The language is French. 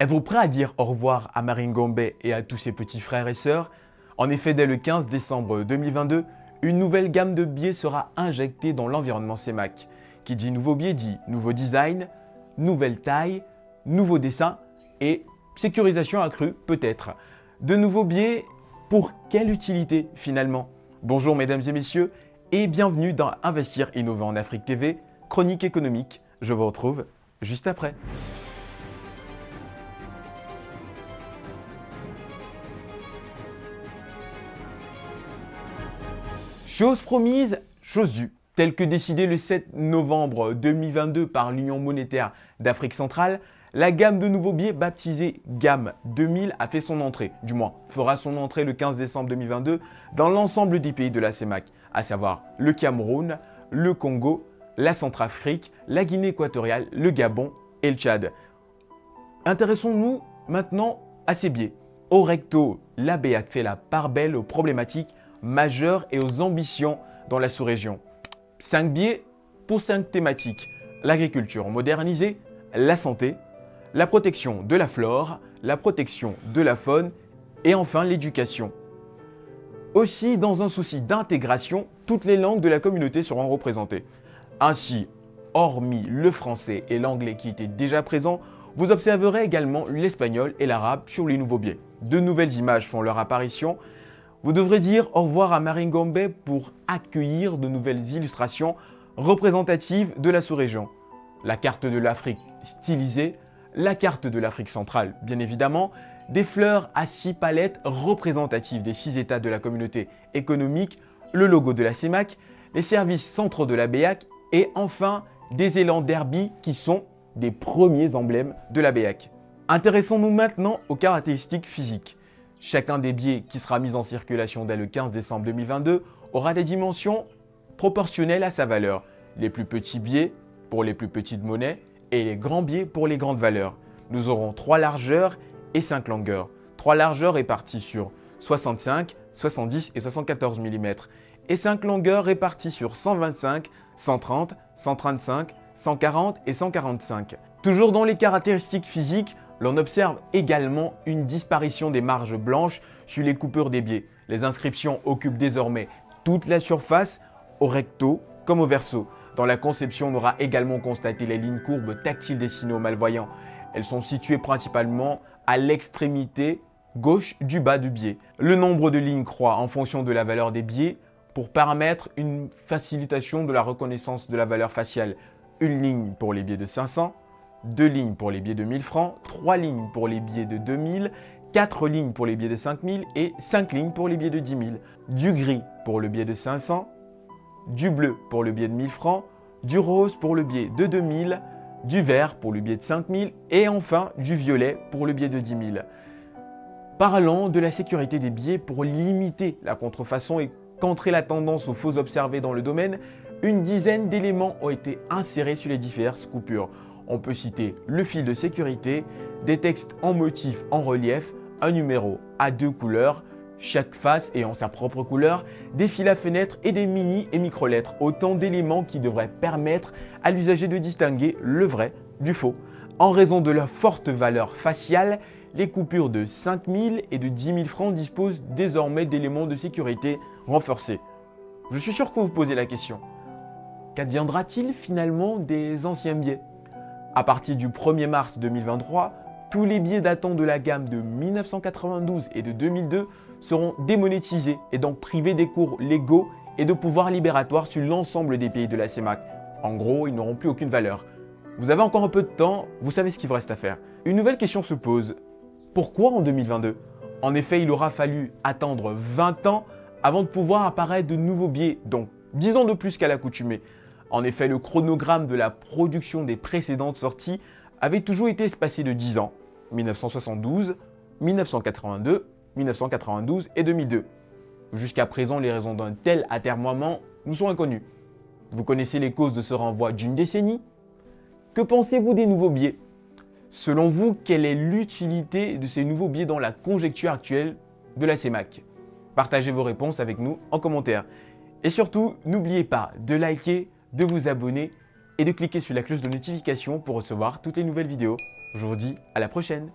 Êtes-vous prêt à dire au revoir à Marine Gombe et à tous ses petits frères et sœurs? En effet, dès le 15 décembre 2022, une nouvelle gamme de billets sera injectée dans l'environnement CEMAC. Qui dit nouveau billet dit nouveau design, nouvelle taille, nouveau dessin et sécurisation accrue peut-être. De nouveaux billets, pour quelle utilité finalement? Bonjour mesdames et messieurs et bienvenue dans Investir Innover en Afrique TV, chronique économique. Je vous retrouve juste après. Chose promise, chose due. Tel que décidé le 7 novembre 2022 par l'Union monétaire d'Afrique centrale, la gamme de nouveaux billets baptisée Gamme 2000 a fait son entrée, du moins fera son entrée le 15 décembre 2022 dans l'ensemble des pays de la CEMAC, à savoir le Cameroun, le Congo, la Centrafrique, la Guinée équatoriale, le Gabon et le Tchad. Intéressons-nous maintenant à ces billets. Au recto, la BEAC fait la part belle aux problématiques majeures et aux ambitions dans la sous-région. 5 billets pour 5 thématiques. L'agriculture modernisée, la santé, la protection de la flore, la protection de la faune et enfin l'éducation. Aussi, dans un souci d'intégration, toutes les langues de la communauté seront représentées. Ainsi, hormis le français et l'anglais qui étaient déjà présents, vous observerez également l'espagnol et l'arabe sur les nouveaux billets. De nouvelles images font leur apparition. Vous devrez dire au revoir à Marine Gombe pour accueillir de nouvelles illustrations représentatives de la sous-région. La carte de l'Afrique stylisée, la carte de l'Afrique centrale bien évidemment, des fleurs à 6 palettes représentatives des 6 États de la communauté économique, le logo de la CEMAC, les services centraux de la BEAC et enfin des élans derby qui sont des premiers emblèmes de la BEAC. Intéressons-nous maintenant aux caractéristiques physiques. Chacun des billets qui sera mis en circulation dès le 15 décembre 2022 aura des dimensions proportionnelles à sa valeur. Les plus petits billets pour les plus petites monnaies et les grands billets pour les grandes valeurs. Nous aurons 3 largeurs et 5 longueurs. 3 largeurs réparties sur 65, 70 et 74 mm et 5 longueurs réparties sur 125, 130, 135, 140 et 145. Toujours dans les caractéristiques physiques, l'on observe également une disparition des marges blanches sur les coupures des billets. Les inscriptions occupent désormais toute la surface, au recto comme au verso. Dans la conception, on aura également constaté les lignes courbes tactiles destinées aux malvoyants. Elles sont situées principalement à l'extrémité gauche du bas du billet. Le nombre de lignes croît en fonction de la valeur des billets pour permettre une facilitation de la reconnaissance de la valeur faciale. Une ligne pour les billets de 500, 2 lignes pour les billets de 1000 francs, 3 lignes pour les billets de 2000, 4 lignes pour les billets de 5000 et 5 lignes pour les billets de 10 000. Du gris pour le billet de 500, du bleu pour le billet de 1000 francs, du rose pour le billet de 2000, du vert pour le billet de 5000 et enfin du violet pour le billet de 10 000. Parlons de la sécurité des billets pour limiter la contrefaçon et contrer la tendance aux faux observés dans le domaine, une dizaine d'éléments ont été insérés sur les diverses coupures. On peut citer le fil de sécurité, des textes en motif en relief, un numéro à 2 couleurs, chaque face ayant sa propre couleur, des fils à fenêtre et des mini et micro-lettres. Autant d'éléments qui devraient permettre à l'usager de distinguer le vrai du faux. En raison de leur forte valeur faciale, les coupures de 5 000 et de 10 000 francs disposent désormais d'éléments de sécurité renforcés. Je suis sûr que vous vous posez la question. Qu'adviendra-t-il finalement des anciens billets? À partir du 1er mars 2023, tous les billets datant de la gamme de 1992 et de 2002 seront démonétisés et donc privés des cours légaux et de pouvoirs libératoires sur l'ensemble des pays de la CEMAC. En gros, ils n'auront plus aucune valeur. Vous avez encore un peu de temps, vous savez ce qu'il vous reste à faire. Une nouvelle question se pose. Pourquoi en 2022? En effet, il aura fallu attendre 20 ans avant de pouvoir apparaître de nouveaux billets, donc 10 ans de plus qu'à l'accoutumée. En effet, le chronogramme de la production des précédentes sorties avait toujours été espacé de 10 ans, 1972, 1982, 1992 et 2002. Jusqu'à présent, les raisons d'un tel atermoiement nous sont inconnues. Vous connaissez les causes de ce renvoi d'une décennie? Que pensez-vous des nouveaux billets? Selon vous, quelle est l'utilité de ces nouveaux billets dans la conjecture actuelle de la CEMAC? Partagez vos réponses avec nous en commentaire. Et surtout, n'oubliez pas de liker, de vous abonner et de cliquer sur la cloche de notification pour recevoir toutes les nouvelles vidéos. Je vous dis à la prochaine.